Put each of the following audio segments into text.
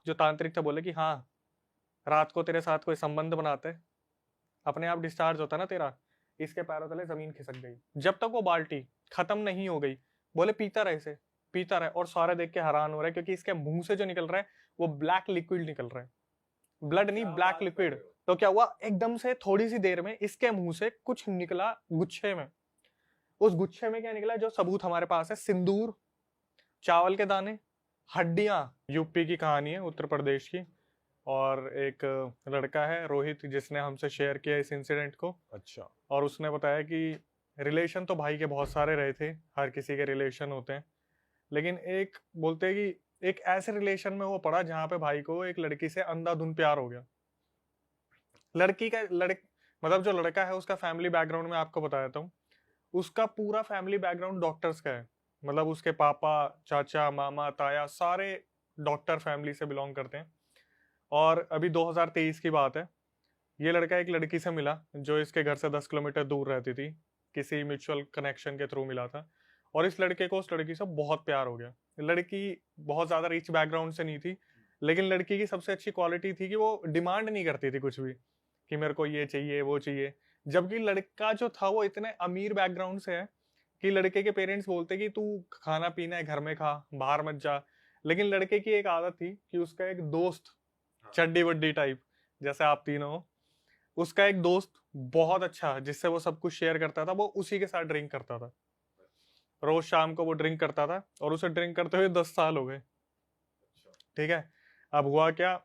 जो तांत्रिक था बोले कि हाँ, रात को तेरे साथ कोई संबंध बनाते हैं, अपने आप डिस्चार्ज होता ना तेरा। इसके पैरों तले जमीन खिसक गई। जब तक वो बाल्टी खत्म नहीं हो गई, बोले पीता रहे इसे, पीता रहे। और सारे देख के हैरान हो रहे हैं, क्योंकि इसके मुंह से जो निकल रहा है वो ब्लैक लिक्विड निकल रहा है, ब्लड नहीं, ब्लैक लिक्विड। तो क्या हुआ, एकदम से थोड़ी सी देर में इसके मुंह से कुछ निकला गुच्छे में। उस गुच्छे में क्या निकला, जो सबूत हमारे पास है, सिंदूर, चावल के दाने, हड्डियां। यूपी की कहानी है, उत्तर प्रदेश की। और एक लड़का है रोहित, जिसने हमसे शेयर किया इस इंसिडेंट को। अच्छा। और उसने बताया कि रिलेशन तो भाई के बहुत सारे रहे थे, हर किसी के रिलेशन होते हैं, लेकिन एक बोलते हैं कि एक ऐसे रिलेशन में वो पड़ा जहां पे भाई को एक लड़की से अंधाधुंध प्यार हो गया। लड़की का मतलब जो लड़का है उसका फैमिली बैकग्राउंड में आपको बता देता हूँ। उसका पूरा फैमिली बैकग्राउंड डॉक्टर्स का है। मतलब उसके पापा, चाचा, मामा, ताया सारे डॉक्टर फैमिली से बिलोंग करते हैं। और अभी 2023 की बात है, ये लड़का एक लड़की से मिला जो इसके घर से 10 किलोमीटर दूर रहती थी, किसी म्यूचुअल कनेक्शन के थ्रू मिला था। और इस लड़के को उस लड़की से बहुत प्यार हो गया। लड़की बहुत ज्यादा रिच बैकग्राउंड से नहीं थी, लेकिन लड़की की सबसे अच्छी क्वालिटी थी कि वो डिमांड नहीं करती थी कुछ भी, कि मेरे को ये चाहिए वो चाहिए। जबकि लड़का जो था वो इतने अमीर बैकग्राउंड से है कि लड़के के पेरेंट्स बोलते कि तू खाना पीना है घर में खा, बाहर मत जा। लेकिन लड़के की एक आदत थी कि उसका एक दोस्त, चड्डी वड्डी टाइप, जैसे आप तीनों हो, उसका एक दोस्त बहुत अच्छा, जिससे वो सब कुछ शेयर करता था, वो उसी के साथ ड्रिंक करता था। रोज शाम को वो ड्रिंक करता था, और उसे ड्रिंक करते हुए 10 साल हो गए। ठीक है। अब हुआ क्या,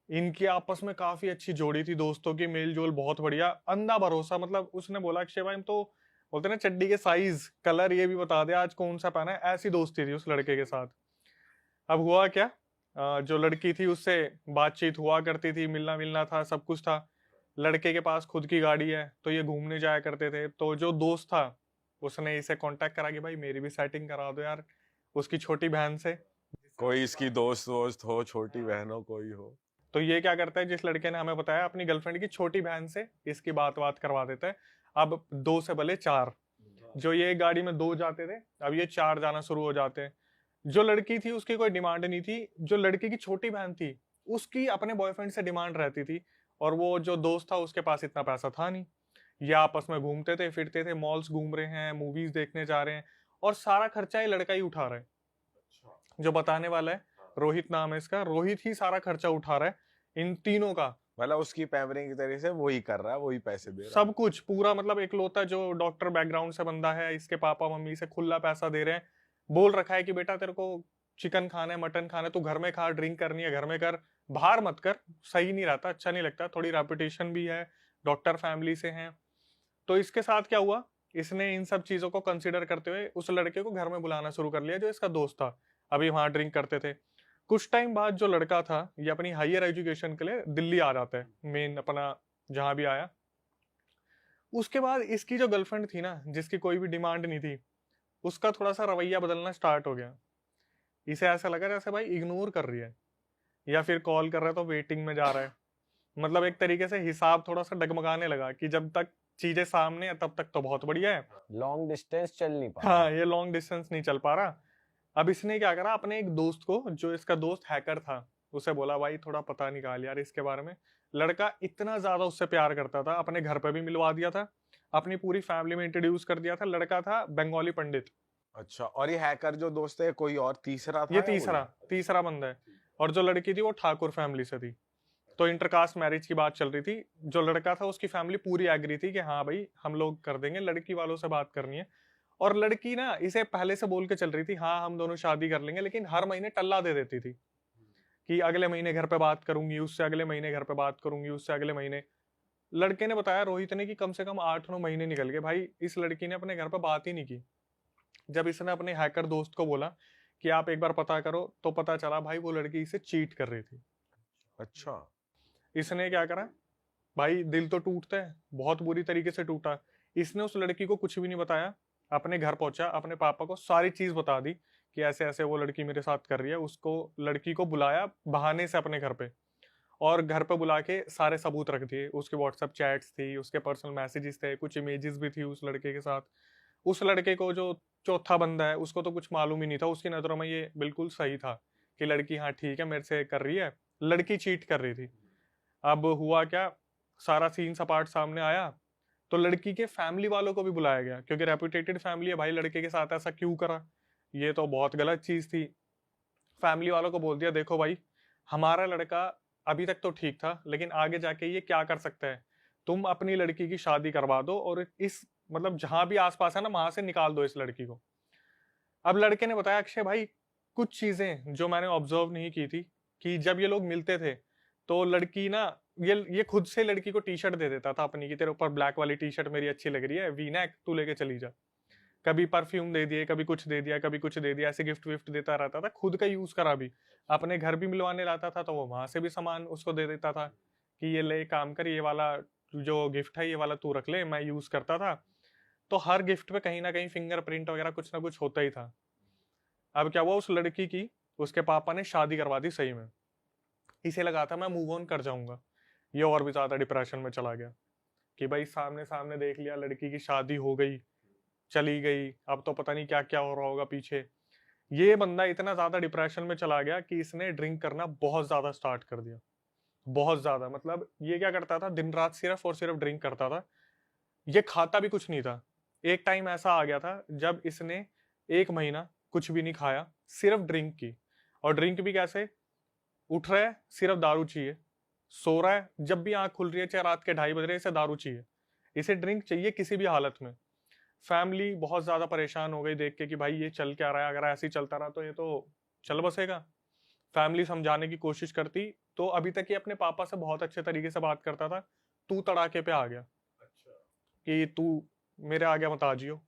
इनकी आपस में काफी अच्छी जोड़ी थी, दोस्तों की मेल जोल बहुत बढ़िया, अंधा भरोसा। मतलब उसने बोला अक्षय भाई, हम तो बोलते ना चड्डी के साइज, कलर ये भी बता दे आज कौन सा पहना है, ऐसी दोस्ती थी उस लड़के के साथ। अब हुआ क्या, जो लड़की थी उससे बातचीत हुआ करती थी, मिलना मिलना था, सब कुछ था। लड़के के पास खुद की गाड़ी है, तो ये घूमने जाया करते थे। तो जो दोस्त था उसने इसे कांटेक्ट करा कि भाई मेरी भी सेटिंग करा दो यार, उसकी छोटी बहन से। कोई इसकी दोस्त दोस्त हो, छोटी बहन हो, कोई हो। तो ये क्या करता है, जिस लड़के ने हमें बताया, अपनी गर्लफ्रेंड की छोटी बहन से इसकी बात करवा देता है। अब दो से भले चार, जो ये एक गाड़ी में दो जाते थे, अब ये चार जाना शुरू हो जाते हैं। जो लड़की थी उसकी कोई डिमांड नहीं थी, जो लड़की की छोटी बहन थी उसकी अपने बॉयफ्रेंड से डिमांड रहती थी। और वो जो दोस्त था उसके पास इतना पैसा था नहीं। ये आपस में घूमते थे फिरते थे, मॉल्स घूम रहे हैं, मूवीज देखने जा रहे हैं, और सारा खर्चा ये लड़का ही उठा रहा है। जो बताने वाला है, रोहित नाम है इसका, रोहित ही सारा खर्चा उठा रहा है इन तीनों का। मतलब उसकी पैम्परिंग की तरह से वही कर रहा है, वही पैसे दे रहा है। सब कुछ पूरा, मतलब इकलौता जो डॉक्टर बैकग्राउंड से बंदा है, इसके पापा मम्मी से खुला पैसा दे रहे हैं। बोल रखा है कि बेटा तेरे को चिकन खाना है, मटन खाना है, तू घर में खा, ड्रिंक करनी है घर में कर, बाहर मत कर, सही नहीं रहता, अच्छा नहीं लगता, थोड़ी रेपुटेशन भी है, डॉक्टर फैमिली से हैं। तो इसके साथ क्या हुआ, इसने इन सब चीजों को कंसिडर करते हुए उस लड़के को घर में बुलाना शुरू कर लिया, जो इसका दोस्त था। अभी वहां ड्रिंक करते थे। कुछ टाइम बाद जो लड़का था ये अपनी हायर एजुकेशन के लिए दिल्ली आ जाता है, मेन अपना जहां भी आया। उसके बाद इसकी जो गर्लफ्रेंड थी ना, जिसकी कोई भी डिमांड नहीं थी, उसका थोड़ा सा रवैया बदलना स्टार्ट हो गया। इसे ऐसा लगा जैसे भाई इग्नोर कर रही है, या फिर कॉल कर रहा है तो वेटिंग में जा रहा है। मतलब एक तरीके से हिसाब थोड़ा सा डगमगाने लगा कि जब तक चीजें सामने है तब तक तो बहुत बढ़िया है। लॉन्ग डिस्टेंस चल नहीं पा रहा। हाँ, ये लॉन्ग डिस्टेंस नहीं चल पा रहा। अब इसने क्या करा, अपने एक दोस्त को, जो इसका दोस्त हैकर था, उसे बोला भाई थोड़ा पता निकाल यार इसके बारे में। लड़का इतना ज्यादा उससे प्यार करता था, अपने घर पे भी मिलवा दिया था, अपनी पूरी फैमिली में इंट्रोड्यूस कर दिया था। लड़का था बंगाली पंडित। अच्छा, और ये हैकर जो दोस्त है कोई और तीसरा था ये या तीसरा वही? तीसरा बंदा है। और जो लड़की थी वो ठाकुर फैमिली से थी। तो इंटरकास्ट मैरिज की बात चल रही थी। जो लड़का था उसकी फैमिली पूरी एग्री थी कि हाँ भाई हम लोग कर देंगे, लड़की वालों से बात करनी है। और लड़की ना इसे पहले से बोल के चल रही थी, हाँ हम दोनों शादी कर लेंगे, लेकिन हर महीने टल्ला दे देती थी कि अगले महीने घर पे बात करूंगी उससे, अगले महीने घर पे बात करूंगी उससे, अगले महीने। लड़के ने बताया रोहित ने कि कम से कम 8-9 महीने निकल गए भाई, इस लड़की ने अपने घर पे बात ही नहीं की। जब इसने अपने हैकर दोस्त को बोला कि आप एक बार पता करो, तो पता चला भाई वो लड़की इसे चीट कर रही थी। अच्छा। इसने क्या करा, भाई दिल तो टूटता है, बहुत बुरी तरीके से टूटा। इसने उस लड़की को कुछ भी नहीं बताया, अपने घर पहुंचा, अपने पापा को सारी चीज बता दी कि ऐसे ऐसे वो लड़की मेरे साथ कर रही है। उसको, लड़की को बुलाया बहाने से अपने घर पे, और घर पे बुला के सारे सबूत रख दिए। उसके व्हाट्सएप चैट्स थी, उसके पर्सनल मैसेजेस थे, कुछ इमेजेस भी थी उस लड़के के साथ। उस लड़के को, जो चौथा बंदा है, उसको तो कुछ मालूम ही नहीं था, उसकी नजरों में ये बिल्कुल सही था कि लड़की हाँ ठीक है मेरे से कर रही है, लड़की चीट कर रही थी। अब हुआ क्या, सारा सीन सपाट सामने आया, तो लड़की के फैमिली वालों को भी बुलाया गया क्योंकि रेपुटेटेड फैमिली है, भाई लड़के के साथ ऐसा क्यों करा, ये तो बहुत गलत चीज थी। फैमिली वालों को बोल दिया देखो भाई, हमारा लड़का अभी तक तो ठीक था लेकिन आगे जाके ये क्या कर सकता है, तुम अपनी लड़की की शादी करवा दो और इस मतलब जहां भी आसपास है ना वहां से निकाल दो इस लड़की को। अब लड़के ने बताया अक्षय भाई कुछ चीजें जो मैंने ऑब्जर्व नहीं की थी, कि जब ये लोग मिलते थे तो लड़की ना, ये खुद से लड़की को टी शर्ट दे देता था अपनी, कि तेरे ऊपर ब्लैक वाली टी शर्ट मेरी अच्छी लग रही है, वी नेक, तू लेके चली जा। कभी परफ्यूम दे दिए, कभी कुछ दे दिया, कभी कुछ दे दिया, ऐसे गिफ्ट विफ्ट देता रहता था, खुद का यूज करा भी, अपने घर भी मिलवाने लाता था तो वो वहां से भी सामान उसको दे देता था कि ये ले काम कर, ये वाला जो गिफ्ट है ये वाला तू रख ले, मैं यूज करता था। तो हर गिफ्ट पे कहीं ना कहीं फिंगरप्रिंट वगैरह कुछ ना कुछ होता ही था। अब क्या हुआ, उस लड़की की उसके पापा ने शादी करवा दी सही में, इसे लगा था मैं मूव ऑन कर जाऊंगा, ये और भी ज्यादा डिप्रेशन में चला गया कि भाई सामने सामने देख लिया, लड़की की शादी हो गई, चली गई, अब तो पता नहीं क्या क्या हो रहा होगा पीछे। ये बंदा इतना ज्यादा डिप्रेशन में चला गया कि इसने ड्रिंक करना बहुत ज्यादा स्टार्ट कर दिया, बहुत ज्यादा। मतलब ये क्या करता था, दिन रात सिर्फ और सिर्फ ड्रिंक करता था, ये खाता भी कुछ नहीं था। एक टाइम ऐसा आ गया था जब इसने 1 महीना कुछ भी नहीं खाया, सिर्फ ड्रिंक की। और ड्रिंक भी कैसे, उठ रहा है सिर्फ दारू चाहिए, सो रहा है जब भी आंख खुल रही है चाहे रात के 2:30 बज रहे, इसे दारू चाहिए, इसे ड्रिंक चाहिए किसी भी हालत में। फैमिली बहुत ज्यादा परेशान हो गई देख के कि भाई ये चल क्या रहा है, अगर ऐसे ही चलता रहा तो ये तो चल बसेगा। फैमिली समझाने की कोशिश करती, तो अभी तक ये अपने पापा से बहुत अच्छे तरीके से बात करता था, तू तड़ाके पे आ गया कि तू मेरे आगे मत आ जियो,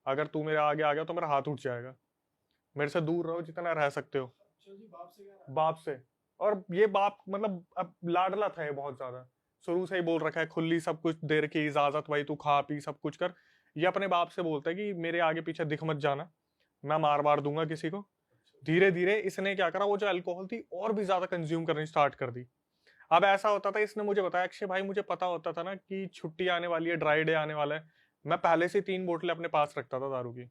अगर तू मेरे आगे आ गया तो मेरा हाथ उठ जाएगा, मेरे से दूर रहो जितना रह सकते हो। बाप से। और ये बाप मतलब अब लाडला था ये बहुत ज्यादा, शुरू से ही बोल रखा है, खुली सब कुछ दे रखी इजाजत, भाई तू खा पी सब कुछ कर। ये अपने बाप से बोलता है कि मेरे आगे पीछे दिख मत जाना, मैं मार मार दूंगा किसी को। धीरे धीरे इसने क्या करा, वो जो अल्कोहल थी और भी ज्यादा कंज्यूम करनी स्टार्ट कर दी। अब ऐसा होता था, इसने मुझे बताया अक्षय भाई मुझे पता होता था ना कि छुट्टी आने वाली है, ड्राई डे आने वाला है, मैं पहले से 3 बोतलें अपने पास रखता था दारू की।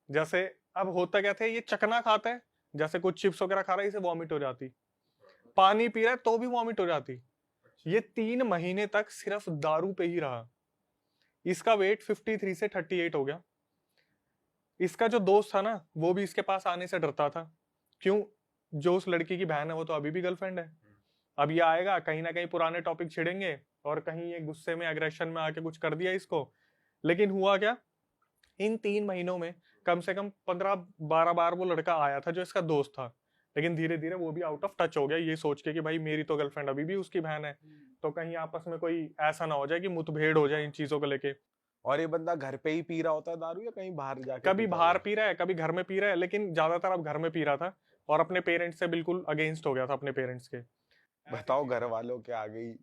जैसे अब होता क्या था, ये चकना खाता है, जैसे कुछ चिप्स वगैरह खा रहा है इसे वॉमिट हो जाती, पानी पी रहा है तो भी वॉमिट हो जाती। ये 3 महीने तक सिर्फ दारू पे ही रहा। इसका वेट 53 से 38 हो गया। इसका जो दोस्त था ना वो भी इसके पास आने से डरता था, क्यों, जो उस लड़की की बहन है वो तो अभी भी गर्लफ्रेंड है। अब ये आएगा कहीं ना कहीं पुराने टॉपिक छिड़ेंगे और कहीं ये गुस्से में एग्रेशन में आके कुछ कर दिया इसको। लेकिन हुआ क्या, इन 3 महीनों में कम से कम 15-12 बार वो लड़का आया था जो इसका दोस्त था, लेकिन धीरे धीरे वो भी आउट ऑफ टच हो गया, ये सोच के कि भाई मेरी तो गर्लफ्रेंड अभी भी उसकी बहन है, तो कहीं आपस में कोई ऐसा ना हो जाए कि मुठभेड़ हो जाए इन चीजों को लेके। और ये बंदा घर पे ही पी रहा होता है दारू या कहीं बाहर जाके कभी पीता बाहर होगा? पी रहा है कभी घर में पी रहा है, लेकिन ज्यादातर अब घर में पी रहा था और अपने पेरेंट्स से बिल्कुल अगेंस्ट हो गया था अपने पेरेंट्स के। बताओ घर वालों के आगे ही।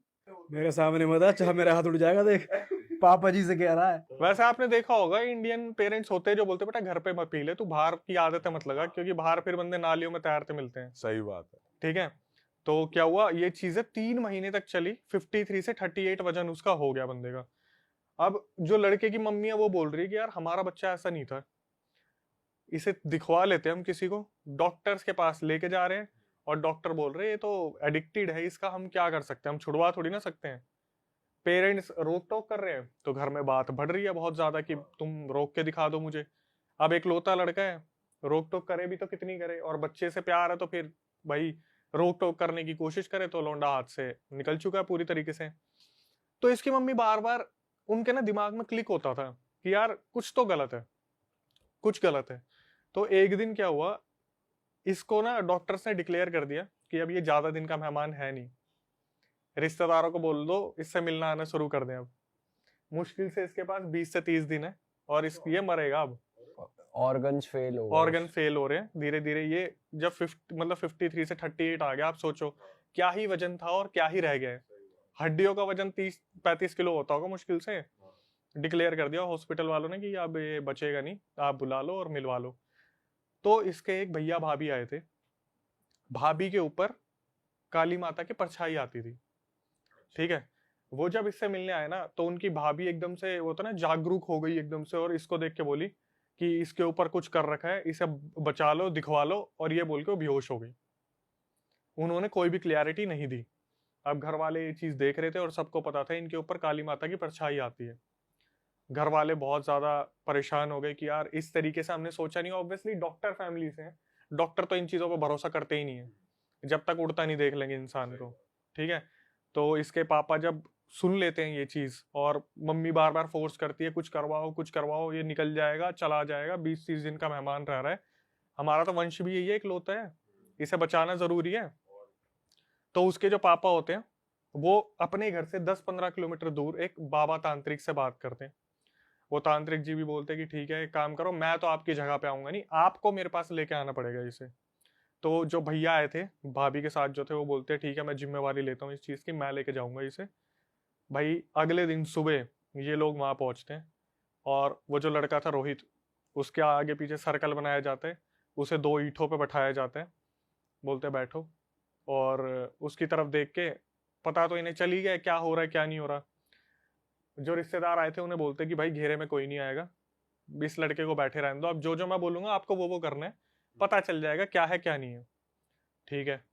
मेरे सामने मत आ, चाहे मेरा हाथ उठ जाएगा देख, पापा जी से कह रहा है। वैसे आपने देखा होगा इंडियन पेरेंट्स होते हैं जो बोलते हैं बेटा घर पे मत पी ले, तू बाहर की आदतें मत लगा, क्योंकि बाहर फिर बंदे नालियों में तैरते मिलते हैं। सही बात है। ठीक है, तो क्या हुआ, ये चीजें 3 महीने तक चली, 53 से 38 वजन उसका हो गया बंदे का। अब जो लड़के की मम्मी है वो बोल रही है कि यार हमारा बच्चा ऐसा नहीं था, इसे दिखवा लेते हैं हम किसी को, डॉक्टर्स के पास लेके जा रहे हैं और डॉक्टर बोल रहे हैं ये तो एडिक्टेड है, इसका हम क्या कर सकते हैं, हम छुड़वा थोड़ी ना सकते हैं। पेरेंट्स रोक टोक कर रहे हैं तो घर में बात बढ़ रही है बहुत ज्यादा कि तुम रोक के दिखा दो मुझे। अब एक लौता लड़का है, रोक टोक करे भी तो कितनी करे, और बच्चे से प्यार है तो फिर भाई रोक टोक करने की कोशिश करे तो लौंडा हाथ से निकल चुका है पूरी तरीके से। तो इसकी मम्मी बार बार उनके ना दिमाग में क्लिक होता था कि यार कुछ तो गलत है, कुछ गलत है। तो एक दिन क्या हुआ, इसको ना डॉक्टर्स ने डिक्लेयर कर दिया कि अब ये ज्यादा दिन का मेहमान है नहीं, रिश्तेदारों को बोल दो इससे मिलना आना शुरू कर दें। अब मुश्किल से इसके पास 20 से 30 दिन है और ये मरेगा अब। ऑर्गन्स फेल हो गए। ऑर्गन फेल हो रहे हैं धीरे धीरे। ये जब 53 से 38 आ गया, आप सोचो क्या ही वजन था और क्या ही रह गया है। हड्डियों का वजन 30-35 किलो होता होगा मुश्किल से। डिक्लेयर कर दिया हॉस्पिटल वालों ने कि अब ये बचेगा नहीं, आप बुला लो और मिलवा लो। तो इसके एक भैया भाभी आए थे, भाभी के ऊपर काली माता की परछाई आती थी। ठीक है, वो जब इससे मिलने आए ना तो उनकी भाभी एकदम से वो तो ना जागरूक हो गई एकदम से, और इसको देख के बोली कि इसके ऊपर कुछ कर रखा है, इसे बचा लो दिखवा लो, और ये बोल के वो बेहोश हो गई। उन्होंने कोई भी क्लियरिटी नहीं दी। अब घर वाले ये चीज देख रहे थे और सबको पता था इनके ऊपर काली माता की परछाई आती है। घर वाले बहुत ज्यादा परेशान हो गए कि यार इस तरीके से हमने सोचा नहीं। ऑब्वियसली डॉक्टर फैमिली से हैं, डॉक्टर तो इन चीजों पर भरोसा करते ही नहीं है जब तक उड़ता नहीं देख लेंगे इंसान को, ठीक है। तो इसके पापा जब सुन लेते हैं ये चीज और मम्मी बार बार फोर्स करती है कुछ करवाओ, ये निकल जाएगा, चला जाएगा, 20-30 दिन का मेहमान रह रहा है, हमारा तो वंश भी यही है इकलौता है, इसे बचाना जरूरी है। तो उसके जो पापा होते हैं वो अपने घर से 10-15 किलोमीटर दूर एक बाबा तांत्रिक से बात करते हैं। वो तांत्रिक जी भी बोलते हैं कि ठीक है एक काम करो, मैं तो आपकी जगह पे आऊंगा नहीं, आपको मेरे पास लेके आना पड़ेगा इसे। तो जो भैया आए थे भाभी के साथ जो थे वो बोलते हैं ठीक है मैं जिम्मेवारी लेता हूँ इस चीज की, मैं लेके जाऊंगा इसे। भाई अगले दिन सुबह ये लोग वहां पहुंचते हैं और वो जो लड़का था रोहित, उसके आगे पीछे सर्कल बनाया जाता है, उसे 2 ईंटों पे बैठाया जाता है, बोलते हैं बैठो। और उसकी तरफ देख के पता तो इन्हें चल ही गया क्या हो रहा है क्या नहीं हो रहा। जो रिश्तेदार आए थे उन्हें बोलते हैं कि भाई घेरे में कोई नहीं आएगा, इस लड़के को बैठे रहने दो, अब जो जो मैं बोलूंगा आपको वो करना है, पता चल जाएगा क्या है क्या नहीं है, ठीक है।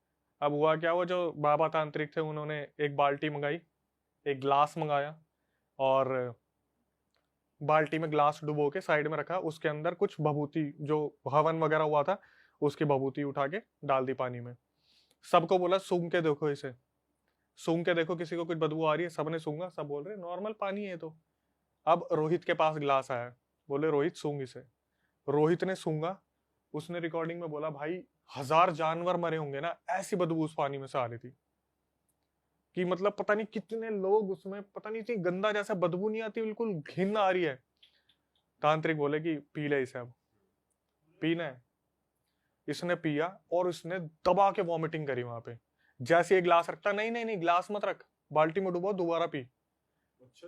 अब हुआ क्या, वो जो बाबा तांत्रिक थे उन्होंने एक बाल्टी मंगाई, एक ग्लास मंगाया और बाल्टी में ग्लास डुबो के साइड में रखा, उसके अंदर कुछ भभूति जो हवन वगैरह हुआ था उसकी भभूति उठा के डाल दी पानी में। सबको बोला सूंघ के देखो इसे, सूंघ के देखो किसी को कुछ बदबू आ रही है, सबने सूंघा, सब बोल रहे नॉर्मल पानी है। तो अब रोहित के पास ग्लास आया, बोले रोहित सूंघ इसे। रोहित ने सूंघा, उसने रिकॉर्डिंग में बोला भाई 1000 जानवर मरे होंगे ना, ऐसी बदबू उस पानी में से आ रही थी कि मतलब पता नहीं कितने लोग उसमें, पता नहीं इतनी गंदा जैसा बदबू नहीं आती, बिल्कुल घिन आ रही है। तांत्रिक बोले कि पी ले इसे, अब पीना है। इसने पिया और उसने दबा के वॉमिटिंग करी वहां पे। जैसे ये ग्लास रखता, नहीं नहीं नहीं ग्लास मत रख, बाल्टी में डुबो, दोबारा पी।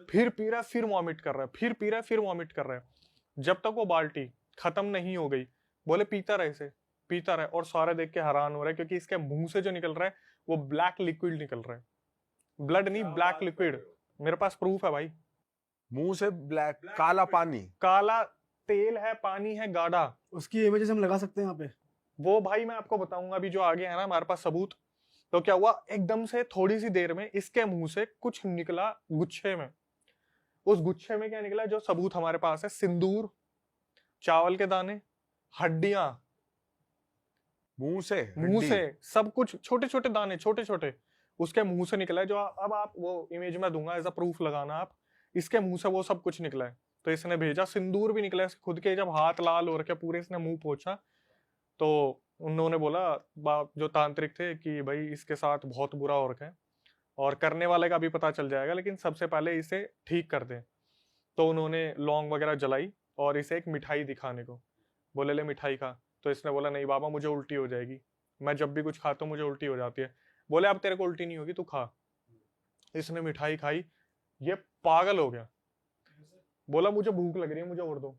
फिर पी रहा है, फिर वॉमिट कर रहा है, फिर पी रहा है, फिर वॉमिट कर रहा है, जब तक वो बाल्टी खत्म नहीं हो गई। बोले पीता रहे इसे, पीता रहे। और सारे देख के हैरान हो रहे हैं क्योंकि इसके मुंह से जो निकल रहा है वो ब्लैक लिक्विड निकल रहा है, ब्लड नहीं ब्लैक लिक्विड। मेरे पास प्रूफ है भाई, मुंह से ब्लैक काला पानी, काला तेल है, पानी है गाढ़ा। उसकी इमेजेस हम लगा सकते हैं यहाँ पे। वो भाई मैं आपको बताऊंगा अभी जो आगे है ना हमारे पास सबूत। तो क्या हुआ, एकदम से थोड़ी सी देर में इसके मुंह से कुछ निकला गुच्छे में। उस गुच्छे में क्या निकला, जो सबूत हमारे पास है, सिंदूर, चावल के दाने, हड्डियां, मुंह से मुंह हड्डी। से सब कुछ, छोटे छोटे दाने, छोटे छोटे उसके मुंह से निकला है। जो अब आप वो इमेज में दूंगा एज अ प्रूफ लगाना आप, इसके मुंह से वो सब कुछ निकला है। तो इसने भेजा, सिंदूर भी निकला है खुद के, जब हाथ लाल हो रखे पूरे, इसने मुंह पोछा तो उन्होंने बोला बाप जो तांत्रिक थे कि भाई इसके साथ बहुत बुरा हो रखा है और करने वाले का भी पता चल जाएगा, लेकिन सबसे पहले इसे ठीक कर दें। तो उन्होंने लौंग वगैरह जलाई और इसे एक मिठाई दिखाने को बोले, ले मिठाई खा। तो इसने बोला नहीं बाबा मुझे उल्टी हो जाएगी, मैं जब भी कुछ खाता हूँ मुझे उल्टी हो जाती है। बोले अब तेरे को उल्टी नहीं होगी, तू खा। इसने मिठाई खाई, ये पागल हो गया, बोला मुझे भूख लग रही है, मुझे और दो,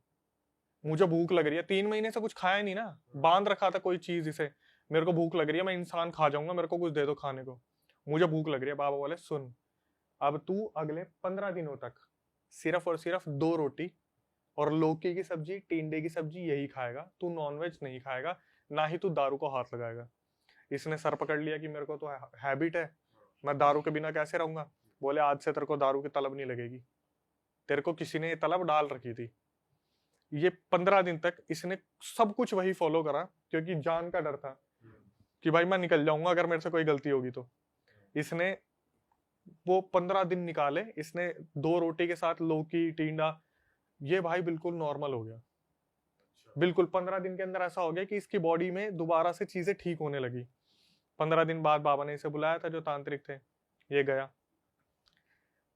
मुझे भूख लग रही है। 3 महीने से कुछ खाया नहीं ना, बांध रखा था कोई चीज इसे, मेरे को भूख लग रही है, मैं इंसान खा जाऊंगा, मेरे को कुछ दे दो खाने को, मुझे भूख लग रही है। बाबा बोले सुन, अब तू अगले 15 दिनों तक सिर्फ और सिर्फ 2 रोटी और लौकी की सब्जी, टिंडे की सब्जी यही खाएगा, तू नॉनवेज नहीं खाएगा, ना ही तू दारू को हाथ लगाएगा। इसने सर पकड़ लिया कि मेरे को तो हैबिट है, मैं दारू के बिना कैसे रहूंगा। बोले आज से तेरे को दारू की तलब नहीं लगेगी, तेरे को किसी ने ये तलब डाल रखी थी। ये 15 दिन तक इसने सब कुछ वही फॉलो करा क्योंकि जान का डर था कि भाई मैं निकल जाऊंगा अगर मेरे से कोई गलती होगी तो। इसने वो 15 दिन निकाले, इसने 2 रोटी के साथ लौकी टिंडा, ये भाई बिल्कुल नॉर्मल हो गया। बिल्कुल 15 दिन के अंदर ऐसा हो गया कि इसकी बॉडी में दोबारा से चीजें ठीक होने लगी। 15 दिन बाद बाबा ने इसे बुलाया था जो तांत्रिक थे, ये गया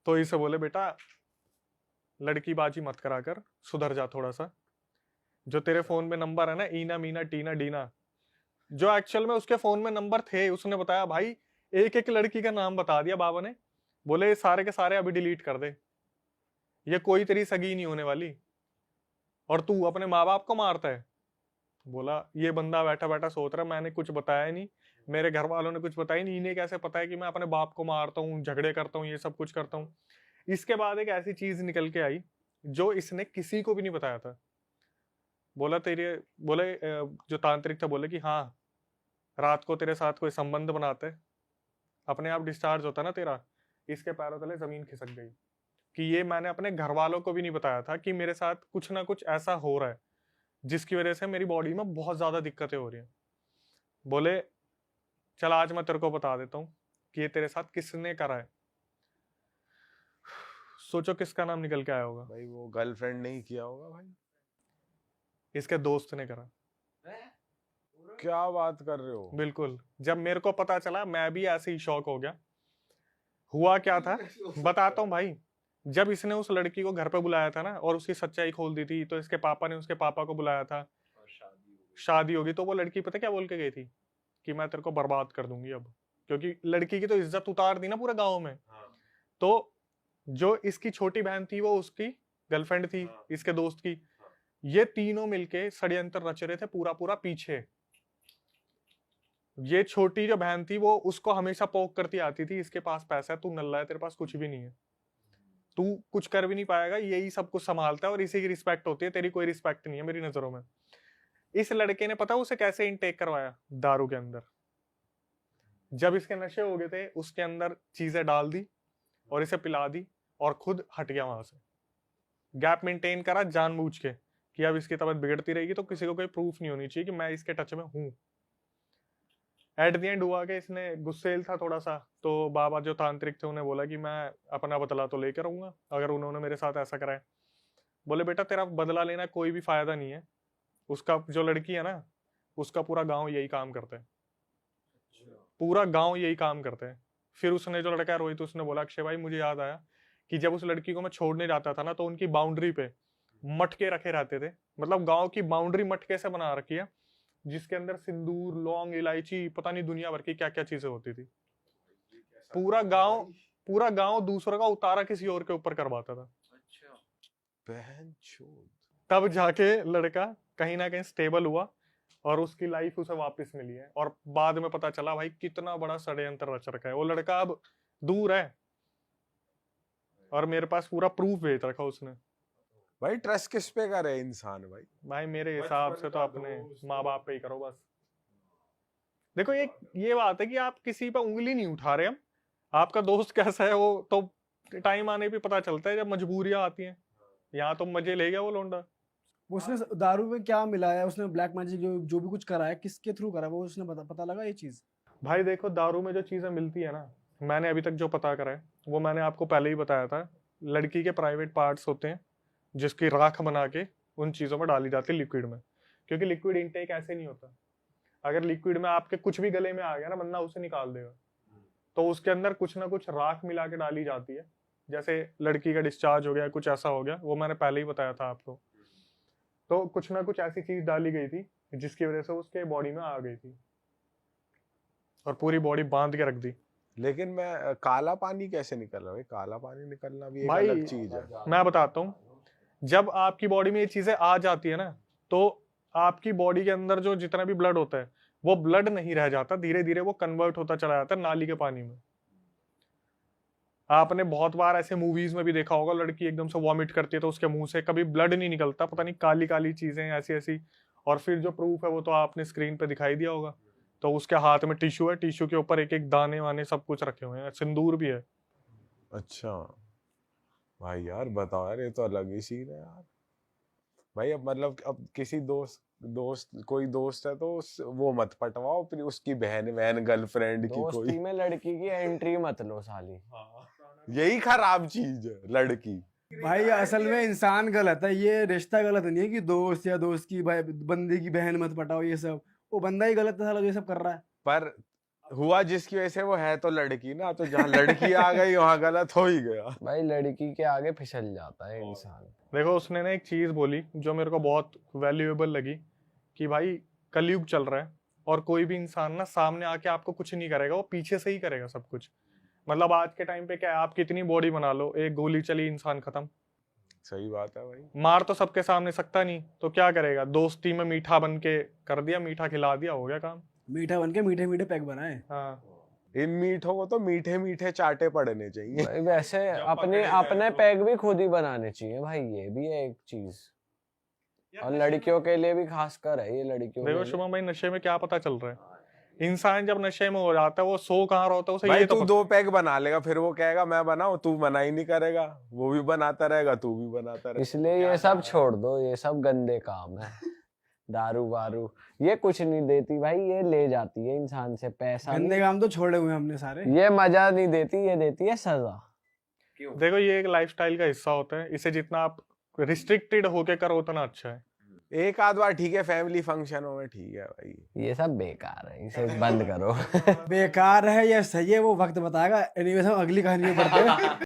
तो इसे बोले बेटा लड़की बाजी मत करा कर, सुधर जा थोड़ा सा। जो तेरे फोन में नंबर है ना, ईना मीना टीना डीना, जो एक्चुअल में उसके फोन में नंबर थे, उसने बताया भाई एक एक लड़की का नाम बता दिया बाबा ने। बोले सारे के सारे अभी डिलीट कर दे, ये कोई तेरी सगी नहीं होने वाली और तू अपने माँ बाप को मारता है। बोला ये बंदा बैठा बैठा सोच रहा मैंने कुछ बताया नहीं, मेरे घर वालों ने कुछ बताया नहीं, इन्हें कैसे पता है कि मैं अपने बाप को मारता हूँ, झगड़े करता हूँ, ये सब कुछ करता हूँ। इसके बाद एक ऐसी चीज निकल के आई जो इसने किसी को भी नहीं बताया था। बोला तेरे, बोले जो तांत्रिक था बोले कि हाँ रात को तेरे साथ कोई संबंध बनाते, अपने आप डिस्चार्ज होता ना तेरा, इसके पैरों तले जमीन खिसक गई कि ये मैंने अपने घर वालों को भी नहीं बताया था कि मेरे साथ कुछ ना कुछ ऐसा हो रहा है जिसकी वजह से मेरी बॉडी में बहुत ज्यादा दिक्कतें हो रही हैं। बोले चल आज मैं तेरे को बता देता हूँ कि ये तेरे साथ किसने करा है। सोचो किसका नाम निकल के आया होगा। भाई वो गर्लफ्रेंड नहीं किया होगा भाई? इसके दोस्त ने करा। क्या बात कर रहे हो? बिल्कुल, जब मेरे को पता चला मैं भी ऐसे ही शॉक हो गया। हुआ क्या था बताता हूँ भाई। जब इसने उस लड़की को घर पे बुलाया था ना और उसकी सच्चाई खोल दी थी, तो इसके पापा ने उसके पापा को बुलाया था, शादी होगी, तो वो लड़की पता क्या बोल के गई थी कि मैं तेरे को बर्बाद कर दूंगी अब, क्योंकि लड़की की तो इज्जत उतार दी ना पूरे गांव में। तो जो इसकी छोटी बहन थी वो उसकी गर्लफ्रेंड थी, इसके दोस्त की। ये तीनों मिलके षड्यंत्र रच रहे थे पूरा पूरा पीछे। ये छोटी जो बहन थी वो उसको हमेशा पोक करती आती थी, इसके पास पैसा है, तू नल्ला है, तेरे पास कुछ भी नहीं है, तू कुछ कर भी नहीं पाएगा, यही सब कुछ संभालता है और इसी की रिस्पेक्ट होती है, तेरी कोई रिस्पेक्ट नहीं है मेरी नजरों में। इस लड़के ने पता उसे कैसे इनटेक करवाया? दारू के अंदर। जब इसके नशे हो गए थे उसके अंदर चीजें डाल दी और इसे पिला दी और खुद हट गया वहां से। गैप मेंटेन करा जानबूझ के कि अब इसकी तबीयत बिगड़ती रहेगी तो किसी को कोई प्रूफ नहीं होनी चाहिए कि मैं इसके टच में हूं। एट द एंड हुआ कि इसने गुस्सेल था थोड़ा सा, तो बाबा जो तांत्रिक थे उन्हें बोला कि मैं अपना बदला तो लेकर आऊंगा अगर उन्होंने मेरे साथ ऐसा करा है। बोले बेटा तेरा बदला लेना कोई भी फायदा नहीं है, उसका जो लड़की है ना उसका पूरा गांव यही काम करता है, पूरा गांव यही काम करते हैं। फिर उसने जो लड़का है रोहित, उसने बोला अक्षय भाई मुझे याद आया कि जब उस लड़की को मैं छोड़ने जाता था ना तो उनकी बाउंड्री पे मटके रखे रहते थे, मतलब गांव की बाउंड्री मटके से बना रखी है जिसके अंदर सिंदूर, लौंग, इलायची, पता नहीं दुनिया भर की क्या क्या चीजें होती थी। पूरा गांव दूसरों का उतारा किसी और के ऊपर करवाता था। बहन चोद। तब जाके लड़का कहीं ना कहीं स्टेबल हुआ और उसकी लाइफ उसे वापस मिली है। और बाद में पता चला भाई कितना बड़ा षड्यंत्र रच रखा है। वो लड़का अब दूर है और मेरे पास पूरा प्रूफ भेज रखा उसने। भाई ट्रस्ट किस पे करे इंसान भाई? भाई मेरे हिसाब से तो अपने माँ बाप पे ही करो बस। देखो ये बात है कि आप किसी पे उंगली नहीं उठा रहे, हम आपका दोस्त कैसा है वो तो टाइम आने पे पता चलता है जब मजबूरियां आती हैं। यहाँ तो मजे ले गया वो लोंडा। उसने दारू में क्या मिलाया, उसने ब्लैक मैजिक जो भी कुछ करा है किसके थ्रू करा है, वो उसने पता लगा ये चीज? भाई देखो दारू में जो चीजें मिलती है ना, मैंने अभी तक जो पता करा है वो मैंने आपको पहले ही बताया था। लड़की के प्राइवेट पार्ट्स होते हैं जिसकी राख बना के उन चीजों में डाली जाती है लिक्विड में, क्योंकि लिक्विड इनटेक ऐसे नहीं होता। अगर लिक्विड में आपके कुछ भी गले में आ गया ना बंदा उसे निकाल देगा, तो उसके अंदर कुछ ना कुछ राख मिला के डाली जाती है। जैसे लड़की का डिस्चार्ज हो गया, कुछ ऐसा हो गया, वो मैंने पहले ही बताया था आपको। तो कुछ ना कुछ ऐसी चीज डाली गई थी जिसकी वजह से उसके बॉडी में आ गई थी और पूरी बॉडी बांध के रख दी। लेकिन मैं काला पानी कैसे निकल रहा है? काला पानी निकलना भी एक भाई अलग चीज है। मैं बताता हूँ, जब आपकी बॉडी में ये चीजें आ जाती है ना तो आपकी बॉडी के अंदर जो जितना भी ब्लड होता है वो ब्लड नहीं रह जाता, धीरे धीरे वो कन्वर्ट होता चला जाता है नाली के पानी में। आपने बहुत बार ऐसे मूवीज में भी देखा होगा, लड़की एकदम से वॉमिट करती है तो उसके मुंह से कभी ब्लड नहीं निकलता, पता नहीं काली काली चीजें ऐसी ऐसी। और फिर जो प्रूफ है वो तो आपने स्क्रीन पे दिखाई दिया होगा। तो उसके हाथ में टिश्यू है, टिश्यू के ऊपर एक एक दाने वाने सब कुछ रखे हुए हैं, सिंदूर भी है। अच्छा भाई यार बताओ यार, ये तो अलग ही सीन है यार। भाई अब मतलब अब किसी कोई दोस्त है तो वो मत पटवाओ, फिर उसकी बहन गर्लफ्रेंड की कोई दोस्ती में लड़की की एंट्री मत लो साली। यही खराब चीज है लड़की। भाई असल में इंसान गलत है, ये रिश्ता गलत नहीं है कि दोस्त या दोस्त की भाई बंदे की बहन मत पटाओ, ये सब वो बंदा ही गलत है साला, ये सब कर रहा है। पर हुआ जिसकी वजह से वो है तो लड़की ना, तो जहाँ लड़की आ गई वहां गलत हो ही गया। भाई लड़की के आगे फिसल जाता है इंसान। देखो उसने ना एक चीज बोली जो मेरे को बहुत वैल्यूएबल लगी कि भाई कलयुग चल रहा है और कोई भी इंसान ना सामने आके आपको कुछ नहीं करेगा, वो पीछे से ही करेगा सब कुछ। मतलब आज के टाइम पे क्या है, आप कितनी बॉडी बना लो, एक गोली चली इंसान खत्म। सही बात है भाई। मार तो सबके सामने सकता नहीं, तो क्या करेगा, दोस्ती में मीठा बन के कर दिया, मीठा खिला दिया, हो गया काम। मीठा बन के मीठे मीठे पैक बनाए। हाँ इन मीठों को तो मीठे मीठे चाटे पड़ने चाहिए। भाई वैसे अपने पैक भी खुद ही बनाने चाहिए भाई, ये भी है एक चीज। और लड़कियों के लिए भी खासकर है ये, लड़कियों के देखो लिए। शुभम भाई नशे में क्या पता चल रहा है इंसान जब नशे में हो जाता है वो सो कहाँ रहता है उसे भाई ये तू तो 2 पैग बना लेगा, फिर वो कहेगा मैं बनाऊं, तू मना ही नहीं करेगा, वो भी बनाता रहेगा, तू भी बनाता रहेगा। इसलिए ये सब छोड़ दो, ये सब गंदे काम है। दारू वारू ये कुछ नहीं देती भाई, ये ले जाती है इंसान से पैसा गंदे नहीं, काम तो छोड़े हुए हैं हमने सारे। ये मजा नहीं देती, ये देती है सजा। देखो ये एक लाइफस्टाइल का हिस्सा होता है, इसे जितना आप रिस्ट्रिक्टेड होके करो उतना अच्छा है। एक आध बार ठीक है, फैमिली फंक्शनों में ठीक है भाई। ये सब बेकार है, इसे बंद करो। बेकार है या सही है वो वक्त बताएगा। एनीवेज हम अगली कहानी में बढ़ते हैं।